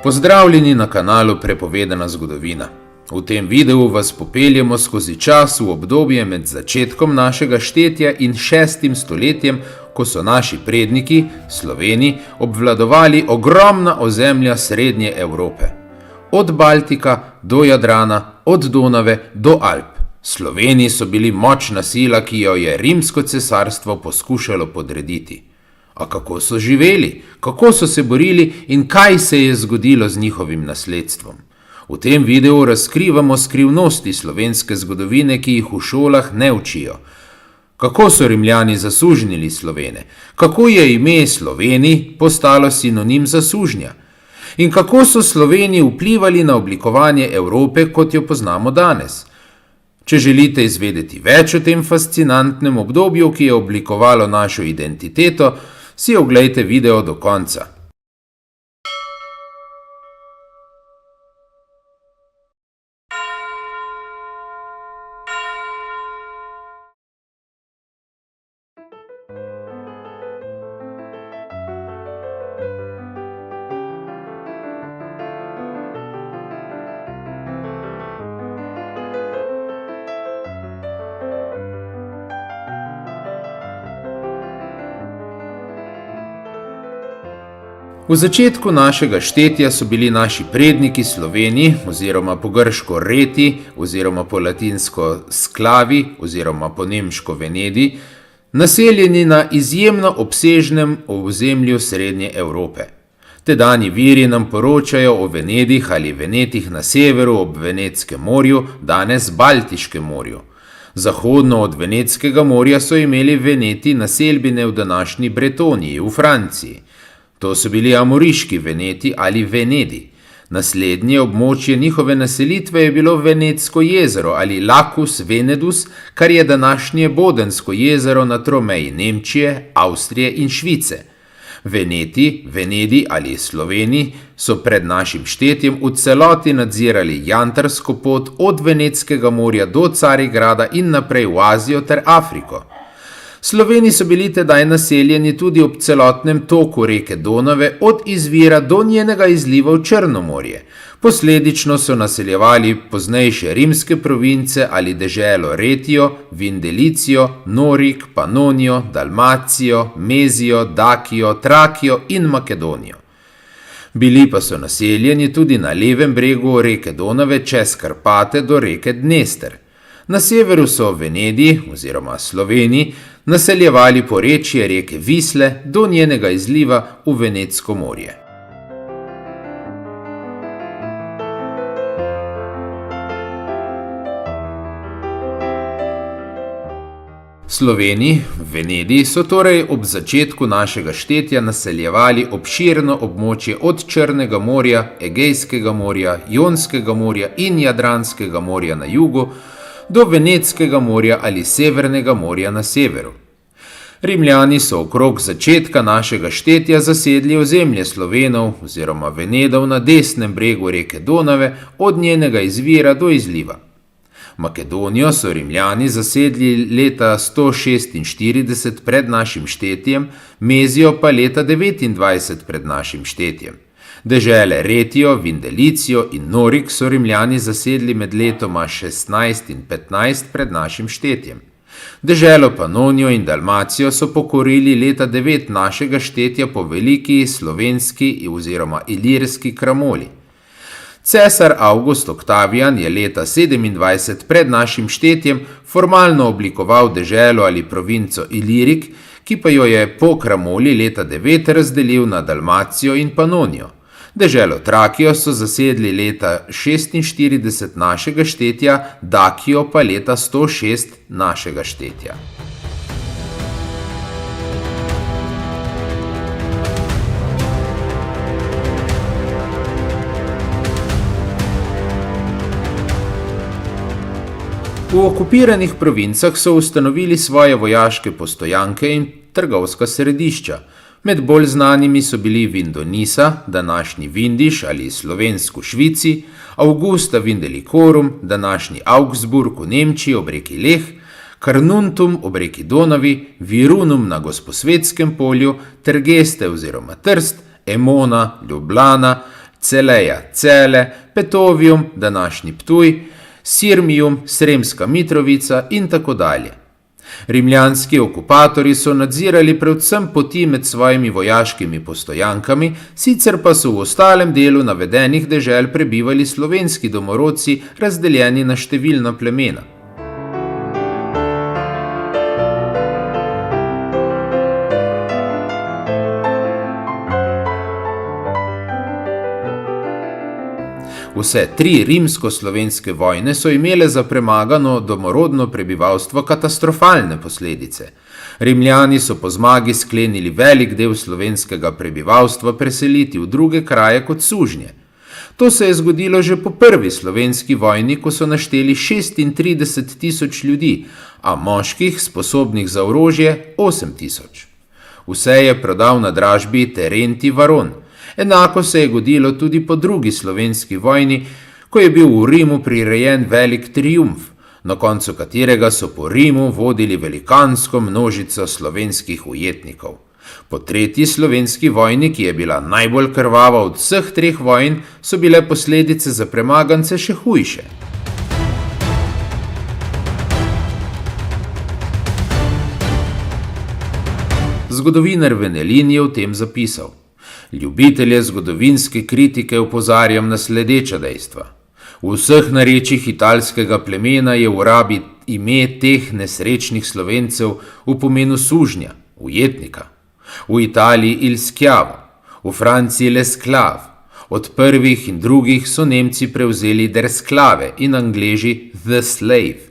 Pozdravljeni na kanalu Prepovedana zgodovina. V tem videu vas popeljemo skozi čas v obdobje med začetkom našega štetja in 6. stoletjem, ko so naši predniki, Sloveni, obvladovali ogromna ozemlja srednje Evrope. Od Baltika do Jadrana, od Donave do Alp. Sloveni so bili močna sila, ki jo je Rimsko cesarstvo poskušalo podrediti. A kako so živeli, kako so se borili in kaj se je zgodilo z njihovim nasledstvom? V tem videu razkrivamo skrivnosti slovenske zgodovine, ki jih v šolah ne učijo. Kako so Rimljani zasužnjili Slovene? Kako je ime Sloveni postalo sinonim za sužnja? In kako so Sloveni vplivali na oblikovanje Evrope, kot jo poznamo danes? Če želite izvedeti več o tem fascinantnem obdobju, ki je oblikovalo našo identiteto, si oglejte video do konca. V začetku našega štetja so bili naši predniki Sloveni, oziroma po grško Reti, oziroma po latinsko Sklavi, oziroma po nemško Venedi, naseljeni na izjemno obsežnem ozemlju srednje Evrope. Tedanji viri nam poročajo o Venedih ali Venetih na severu ob Venetskem morju, danes Baltiškem morju. Zahodno od Venetskega morja so imeli Veneti naselbine v današnji Bretoniji, v Franciji. To so bili amoriški Veneti ali Venedi. Naslednje območje njihove naselitve je bilo Venetsko jezero ali Lacus Venedus, kar je današnje Bodensko jezero na tromeji Nemčije, Avstrije in Švice. Veneti, Venedi ali Sloveni so pred našim štetjem v celoti nadzirali jantarsko pot od Venetskega morja do Carigrada in naprej v Azijo ter Afriko. Sloveni so bili tedaj naseljeni tudi ob celotnem toku reke Donave od izvira do njenega izliva v Črno morje. Posledično so naseljevali poznejše rimske province ali deželo Retijo, Vindelicijo, Norik, Panonijo, Dalmacijo, Mezijo, Dakijo, Trakijo in Makedonijo. Bili pa so naseljeni tudi na levem bregu reke Donave čez Karpate do reke Dnester. Na severu so Venedi oziroma Sloveni naseljevali porečje reke Visle do njenega izliva v Venetsko morje. Sloveni, Venedi, so torej ob začetku našega štetja naseljevali obširno območje od Črnega morja, Egejskega morja, Jonskega morja in Jadranskega morja na jugu do Venetskega morja ali Severnega morja na severu. Rimljani so okrog začetka našega štetja zasedli ozemlje Slovenov oziroma Venedov na desnem bregu reke Donave od njenega izvira do izliva. Makedonijo so Rimljani zasedli leta 146 pred našim štetjem, Mezijo pa leta 29 pred našim štetjem. Dežele Retijo, Vindelicijo in Norik so Rimljani zasedli med letoma 16 in 15 pred našim štetjem. Deželo Panonijo in Dalmacijo so pokorili leta 9 našega štetja po veliki slovenski oziroma ilirski kramoli. Cesar Avgust Oktavijan je leta 27 pred našim štetjem formalno oblikoval deželo ali provinco Ilirik, ki pa jo je po kramoli leta 9 razdelil na Dalmacijo in Panonijo. Deželo Trakijo so zasedli leta 46 našega štetja, Dakijo pa leta 106 našega štetja. V okupiranih provincah so ustanovili svoje vojaške postojanke in trgovska središča. Med bolj znanimi so bili Vindonisa, današnji Vindiš ali slovensko Švici, Augusta Vindelicorum, današnji Augsburg v Nemčiji ob reki Leh, Carnuntum ob reki Donavi, Virunum na Gosposvetskem polju, Tergeste oziroma Trst, Emona, Ljubljana, Celeja, Cele, Petovium, današnji Ptuj, Sirmium, Sremska Mitrovica in tako dalje. Rimljanski okupatorji so nadzirali predvsem poti med svojimi vojaškimi postojankami, sicer pa so v ostalem delu navedenih dežel prebivali slovenski domorodci, razdeljeni na številna plemena. Vse 3 rimsko-slovenske vojne so imele za premagano domorodno prebivalstvo katastrofalne posledice. Rimljani so po zmagi sklenili velik del slovenskega prebivalstva preseliti v druge kraje kot sužnje. To se je zgodilo že po prvi slovenski vojni, ko so našteli 36.000 ljudi, a moških, sposobnih za orožje, 8.000. Vse je prodal na dražbi Terenti Varon. Enako se je godilo tudi po drugi slovenski vojni, ko je bil v Rimu prirejen velik triumf, na koncu katerega so po Rimu vodili velikansko množico slovenskih ujetnikov. Po tretji slovenski vojni, ki je bila najbolj krvava od vseh 3 vojn, so bile posledice za premagance še hujše. Zgodovinar Venelin je v tem zapisal: Ljubitelje zgodovinske kritike opozarjam na sledeča dejstva. V vseh narečjih italskega plemena je v rabi ime teh nesrečnih Slovencev v pomenu sužnja, ujetnika. V Italiji il schiavo, v Franciji l'esclave. Od prvih in drugih so Nemci prevzeli der sklave in Angleži the slave.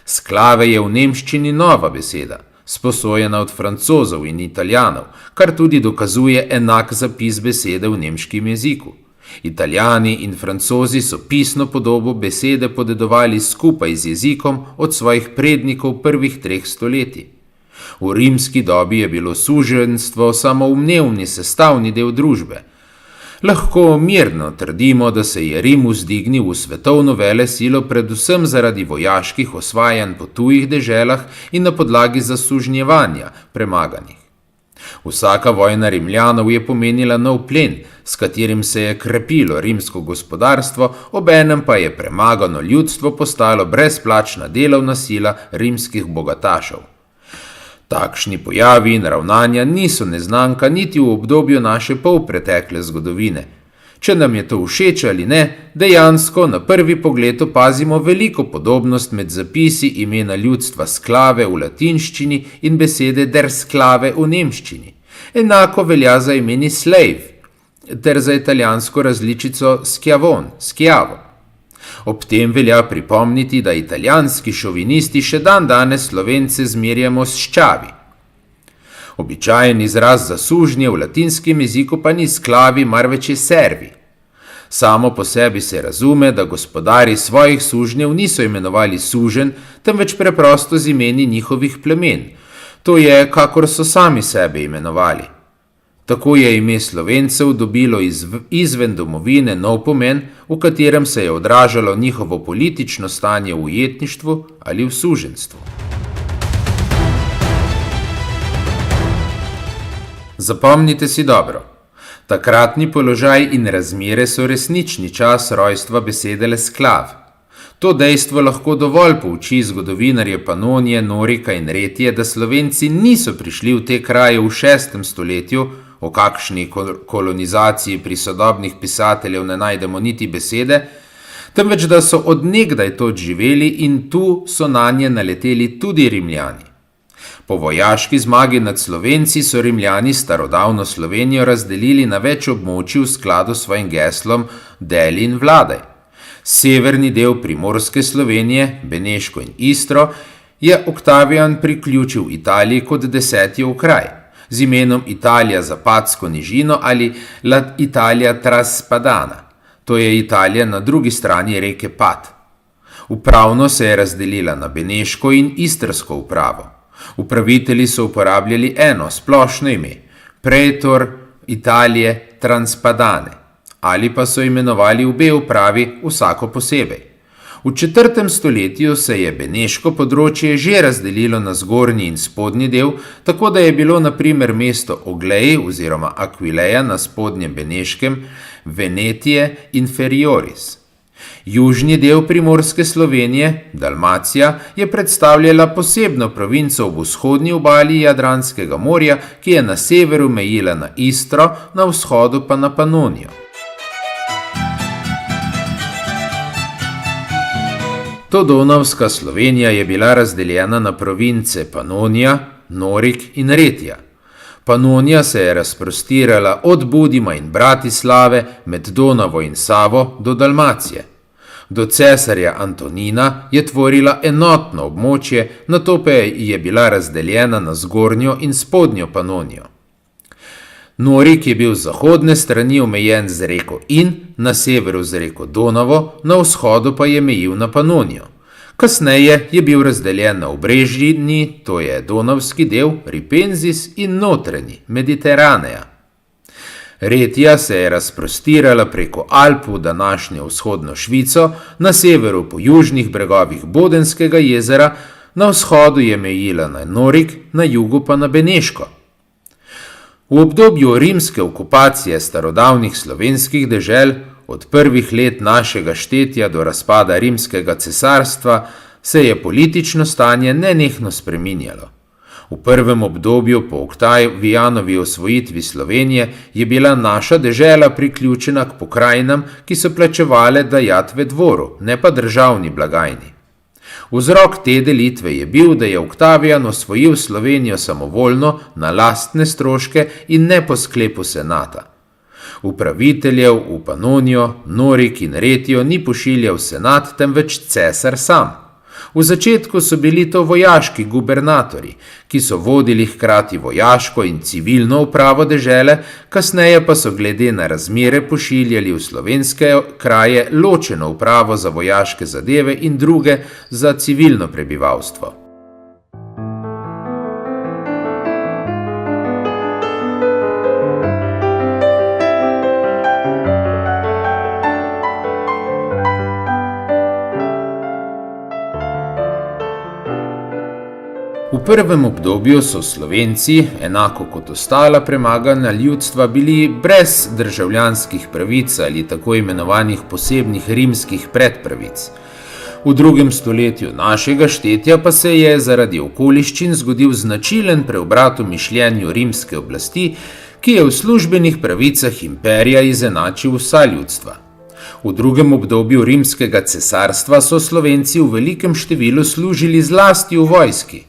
Sklave je v nemščini nova beseda, sposojena od Francozov in Italijanov, kar tudi dokazuje enak zapis besede v nemškem jeziku. Italijani in Francozi so pisno podobo besede podedovali skupaj z jezikom od svojih prednikov prvih 3 stoletij. V rimski dobi je bilo suženjstvo samoumevni sestavni del družbe. Lahko mirno trdimo, da se je Rim vzdignil v svetovno velesilo predvsem zaradi vojaških osvajanj po tujih deželah in na podlagi zasužnjevanja premaganih. Vsaka vojna Rimljanov je pomenila nov plen, s katerim se je krepilo rimsko gospodarstvo, obenem pa je premagano ljudstvo postalo brezplačna delovna sila rimskih bogatašev. Takšni pojavi in ravnanja niso neznanka niti v obdobju naše polpretekle zgodovine. Če nam je to všeč ali ne, dejansko na prvi pogled opazimo veliko podobnost med zapisi imena ljudstva sklave v latinščini in besede der sklave v nemščini. Enako velja za imeni slave, ter za italijansko različico schiavon, schiavo. Ob tem velja pripomniti, da italijanski šovinisti še danes Slovence zmerjamo s ščavi. Običajen izraz za sužnje v latinskem jeziku pa ni sklavi, marveč je servi. Samo po sebi se razume, da gospodari svojih sužnjev niso imenovali suženj, temveč preprosto z imeni njihovih plemen. To je, kakor so sami sebe imenovali. Tako je ime Slovencev dobilo izven domovine nov pomen, v katerem se je odražalo njihovo politično stanje v ujetništvu ali v suženjstvu. Zapomnite si dobro. Takratni položaj in razmere so resnični čas rojstva besede lesklav. To dejstvo lahko dovolj pouči zgodovinarje Panonije, Norika in Retije, da Slovenci niso prišli v te kraje v 6. stoletju, o kakšni kolonizaciji pri sodobnih pisateljev ne najdemo niti besede, temveč da so od nekdaj tod živeli in tu so nanje naleteli tudi Rimljani. Po vojaški zmagi nad Slovenci so Rimljani starodavno Slovenijo razdelili na več območij v skladu s svojim geslom Deli in vladaj. Severni del primorske Slovenije, Beneško in Istro, je Oktavijan priključil Italiji kot 10. okraj, z imenom Italija Zapadsko nižino ali La Italia Traspadana, to je Italija na drugi strani reke Pad. Upravno se je razdelila na Beneško in Istrsko upravo. Upravitelji so uporabljali eno splošno ime, Praetor Italije Transpadane, ali pa so imenovali obe upravi vsako posebej. V 4. stoletju se je Beneško področje že razdelilo na zgornji in spodnji del, tako da je bilo na primer mesto Oglej oziroma Aquileja na spodnjem Beneškem Venetije Inferioris. Južni del primorske Slovenije, Dalmacija, je predstavljala posebno provinco v vzhodni obali Jadranskega morja, ki je na severu mejila na Istro, na vzhodu pa na Panonijo. Todonavska Slovenija je bila razdeljena na province Panonija, Norik in Retija. Panonija se je razprostirala od Budima in Bratislave med Donavo in Savo do Dalmacije. Do cesarja Antonina je tvorila enotno območje, nato pa je bila razdeljena na zgornjo in spodnjo Panonijo. Norik je bil z zahodne strani omejen z reko In, na severu z reko Donavo, na vzhodu pa je mejil na Panonijo. Kasneje je bil razdeljen na obrežni, to je donavski del, Ripenzis in notranji, Mediteraneja. Retija se je razprostirala preko Alp v današnjo vzhodno Švico, na severu po južnih bregovih Bodenskega jezera, na vzhodu je mejila na Norik, na jugu pa na Beneško. V obdobju rimske okupacije starodavnih slovenskih dežel, od prvih let našega štetja do razpada rimskega cesarstva, se je politično stanje nenehno spreminjalo. V prvem obdobju po Oktavijanovi osvojitvi Slovenije je bila naša dežela priključena k pokrajinam, ki so plačevale dajatve dvoru, ne pa državni blagajni. Vzrok te delitve je bil, da je Oktavijan osvojil Slovenijo samovoljno, na lastne stroške in ne po sklepu senata. Upraviteljev v Panonijo, Norik in Retijo ni pošiljal senat, temveč cesar sam. V začetku so bili to vojaški gubernatorji, ki so vodili hkrati vojaško in civilno upravo dežele, kasneje pa so glede na razmere pošiljali v slovenske kraje ločeno upravo za vojaške zadeve in druge za civilno prebivalstvo. V prvem obdobju so Slovenci, enako kot ostala premagana ljudstva, bili brez državljanskih pravic ali tako imenovanih posebnih rimskih predpravic. V drugem stoletju našega štetja pa se je zaradi okoliščin zgodil značilen preobrat v mišljenju rimske oblasti, ki je v službenih pravicah imperija izenačil vsa ljudstva. V drugem obdobju rimskega cesarstva so Slovenci v velikem številu služili zlasti v vojski.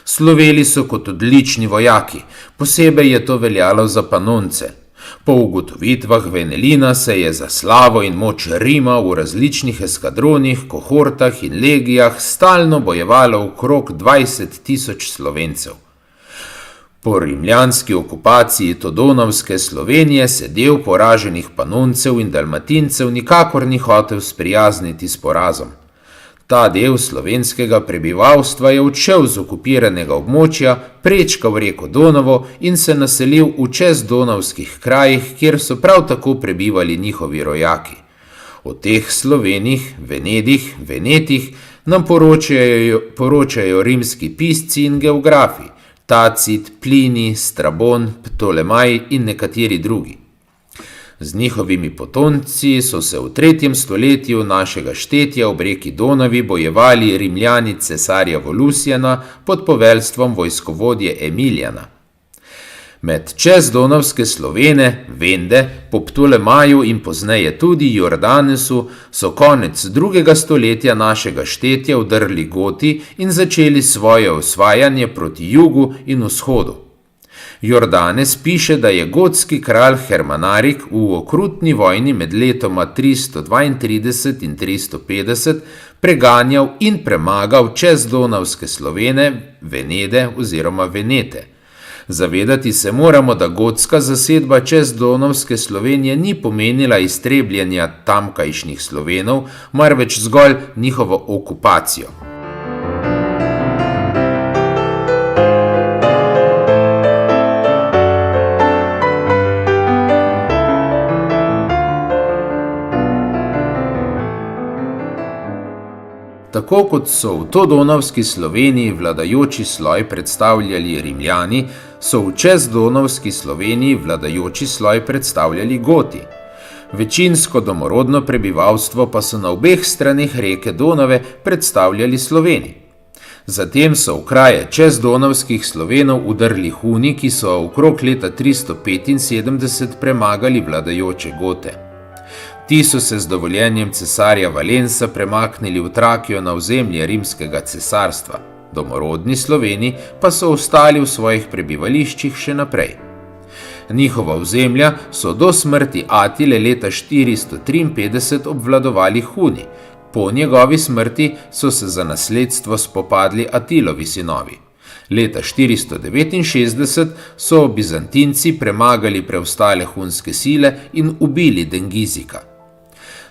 Sloveli so kot odlični vojaki, posebej je to veljalo za Panonce. Po ugotovitvah Venelina se je za slavo in moč Rima v različnih eskadronih, kohortah in legijah stalno bojevalo okrog 20.000 Slovencev. Po rimljanski okupaciji Todonavske Slovenije se del poraženih Panoncev in Dalmatincev nikakor ni hotel sprijazniti s porazom. Ta del slovenskega prebivalstva je odšel z okupiranega območja, prečkal reko Donavo in se naselil v čezdonavskih krajih, kjer so prav tako prebivali njihovi rojaki. O teh Slovenih, Venetih nam poročajo rimski pisci in geografi, Tacit, Plini, Strabon, Ptolemaj in nekateri drugi. Z njihovimi potomci so se v 3. stoletju našega štetja ob reki Donavi bojevali Rimljani cesarja Volusjana pod poveljstvom vojskovodje Emiljana. Med čezdonavske Slovene, Vende, po Ptolemaju in pozneje tudi Jordanesu so konec 2. stoletja našega štetja vdrli Goti in začeli svoje osvajanje proti jugu in vzhodu. Jordanes piše, da je gotski kralj Hermanarik v okrutni vojni med letoma 332 in 350 preganjal in premagal čezdonavske Slovene, Venede oziroma Venete. Zavedati se moramo, da gotska zasedba čezdonavske Slovenije ni pomenila iztrebljanja tamkajšnjih Slovenov, marveč zgolj njihovo okupacijo. Tako kot so v todonavski Sloveniji vladajoči sloj predstavljali Rimljani, so v čezdonavski Sloveniji vladajoči sloj predstavljali Goti. Večinsko domorodno prebivalstvo pa so na obeh straneh reke Donave predstavljali Sloveni. Zatem so v kraje čezdonavskih Slovenov udrli Huni, ki so okrog leta 375 premagali vladajoče Gote. Ti so se z dovoljenjem cesarja Valensa premaknili v Trakijo na ozemlje rimskega cesarstva. Domorodni Sloveni pa so ostali v svojih prebivališčih še naprej. Njihova ozemlja so do smrti Atile leta 453 obvladovali Huni. Po njegovi smrti so se za nasledstvo spopadli Atilovi sinovi. Leta 469 so Bizantinci premagali preostale hunske sile in ubili Dengizika.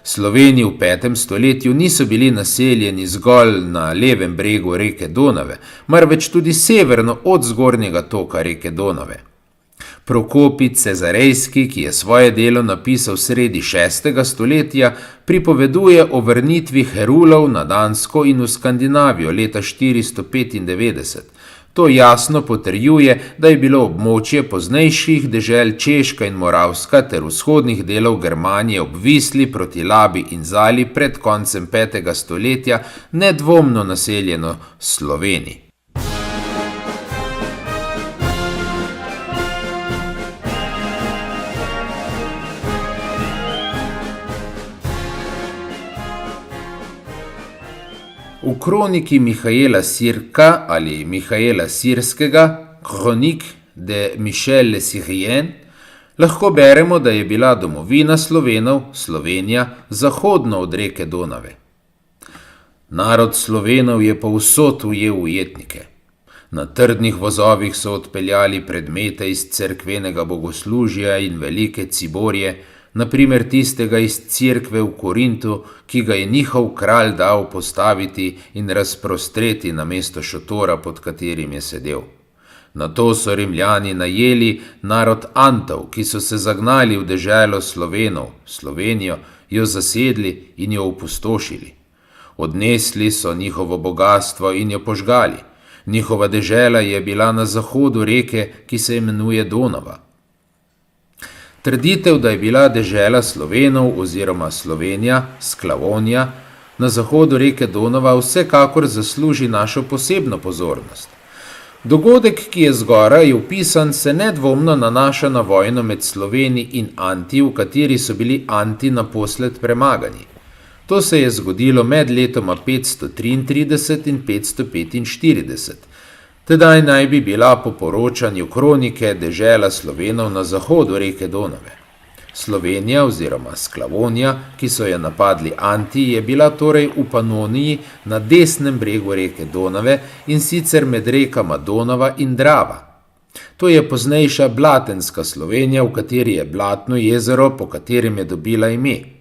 Sloveni v 5. stoletju niso bili naseljeni zgolj na levem bregu reke Donave, marveč tudi severno od zgornjega toka reke Donave. Prokopij Cezarejski, ki je svoje delo napisal sredi 6. stoletja, pripoveduje o vrnitvi Herulov na Dansko in v Skandinavijo leta 495. To jasno potrjuje, da je bilo območje poznejših dežel Češka in Moravska ter vzhodnih delov Germanije ob Visli proti Labi in Zali pred koncem 5. stoletja nedvomno naseljeno Sloveni. V kroniki Mihaela Sirka ali Mihaela Sirskega, Chronique de Michel le Syrien, lahko beremo, da je bila domovina Slovenov, Slovenija, zahodno od reke Donave. Narod Slovenov je povsod ujel ujetnike. Na trdnih vozovih so odpeljali predmete iz cerkvenega bogoslužja in velike ciborje, naprimer tistega iz cerkve v Korintu, ki ga je njihov kralj dal postaviti in razprostreti namesto šotora, pod katerim je sedel. Nato so Rimljani najeli narod Antov, ki so se zagnali v deželo Slovenov, Slovenijo, jo zasedli in jo opustošili. Odnesli so njihovo bogastvo in jo požgali. Njihova dežela je bila na zahodu reke, ki se imenuje Donava. Trditev, da je bila dežela Slovenov oziroma Slovenija, Sklavonija, na zahodu reke Donava vsekakor zasluži našo posebno pozornost. Dogodek, ki je zgoraj opisan, se nedvomno nanaša na vojno med Sloveni in Anti, v kateri so bili Anti naposled premagani. To se je zgodilo med letoma 533 in 545. Tedaj naj bi bila po poročanju kronike dežela Slovenov na zahodu reke Donave. Slovenija oziroma Sklavonija, ki so jo napadli Anti, je bila torej v Panoniji na desnem bregu reke Donave in sicer med rekama Donava in Drava. To je poznejša Blatenska Slovenija, v kateri je Blatno jezero, po katerem je dobila ime.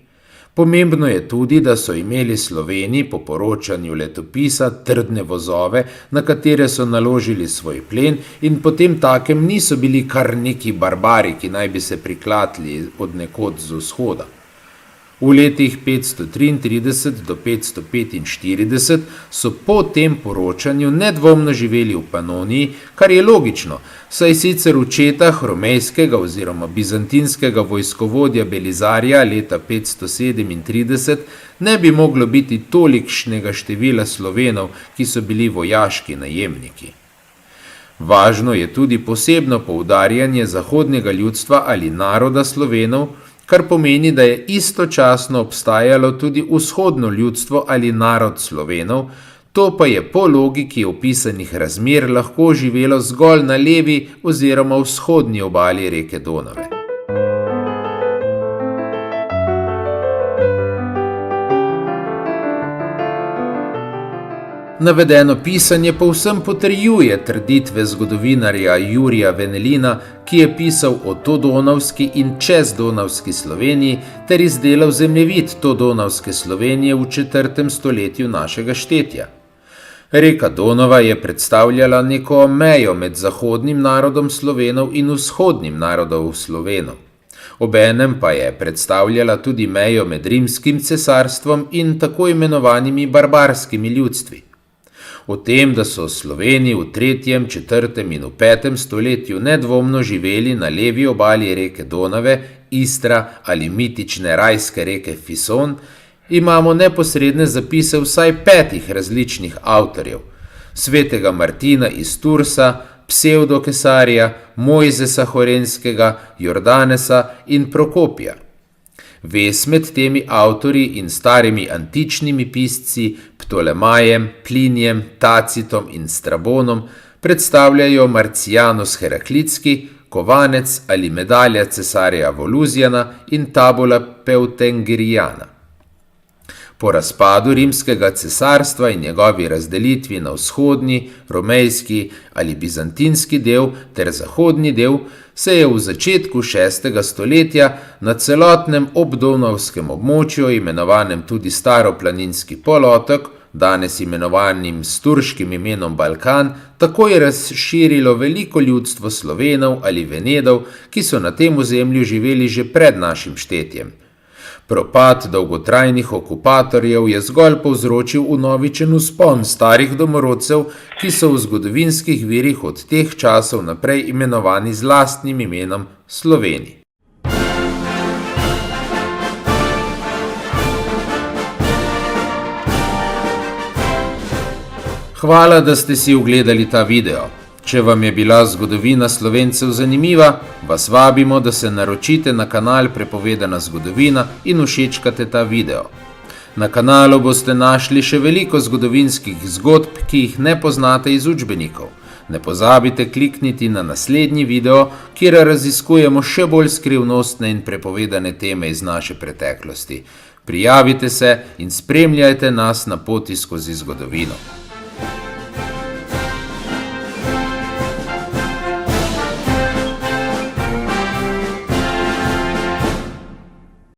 Pomembno je tudi, da so imeli Sloveni po poročanju letopisa trdne vozove, na katere so naložili svoj plen in potem takem niso bili kar neki barbari, ki naj bi se priklatili od nekod z vzhoda. V letih 533 do 545 so po tem poročanju nedvomno živeli v Panoniji, kar je logično, saj sicer v četah romejskega oziroma bizantinskega vojskovodja Belizarja leta 537 ne bi moglo biti tolikšnega števila Slovenov, ki so bili vojaški najemniki. Važno je tudi posebno poudarjanje zahodnega ljudstva ali naroda Slovenov, kar pomeni, da je istočasno obstajalo tudi vzhodno ljudstvo ali narod Slovenov, to pa je po logiki opisanih razmer lahko živelo zgolj na levi oziroma vzhodni obali reke Donave. Navedeno pisanje povsem potrjuje trditve zgodovinarja Jurija Venelina, ki je pisal o todonavski in čezdonavski Sloveniji ter izdelal zemljevid todonavske Slovenije v 4. stoletju našega štetja. Reka Donava je predstavljala neko mejo med zahodnim narodom Slovenov in vzhodnim narodom Slovenov. Obenem pa je predstavljala tudi mejo med rimskim cesarstvom in tako imenovanimi barbarskimi ljudstvi. O tem, da so Sloveni v 3., 4. in v 5. stoletju nedvomno živeli na levi obali reke Donave, Istra ali mitične rajske reke Fison, imamo neposredne zapise vsaj 5 različnih avtorjev: svetega Martina iz Tursa, Psevdokesarja, Mojzesa Horenskega, Jordanesa in Prokopija. Vez med temi avtorji in starimi antičnimi pisci Ptolemajem, Plinijem, Tacitom in Strabonom predstavljajo Marcijanus Heraklitski, kovanec ali medalja cesarja Voluzijana in tabula Peutengerijana. Po razpadu rimskega cesarstva in njegovi razdelitvi na vzhodni, romejski ali bizantinski del ter zahodni del se je v začetku 6. stoletja na celotnem obdonavskem območju, imenovanem tudi Staroplaninski polotok, danes imenovanim s turškim imenom Balkan, takoj razširilo veliko ljudstvo Slovenov ali Venedov, ki so na tem ozemlju živeli že pred našim štetjem. Propad dolgotrajnih okupatorjev je zgolj povzročil vnovičen vzpon starih domorodcev, ki so v zgodovinskih virih od teh časov naprej imenovani z lastnim imenom Sloveni. Hvala, da ste si ogledali ta video. Če vam je bila zgodovina Slovencev zanimiva, vas vabimo, da se naročite na kanal Prepovedana zgodovina in všečkate ta video. Na kanalu boste našli še veliko zgodovinskih zgodb, ki jih ne poznate iz učbenikov. Ne pozabite klikniti na naslednji video, kjer raziskujemo še bolj skrivnostne in prepovedane teme iz naše preteklosti. Prijavite se in spremljajte nas na poti skozi zgodovino.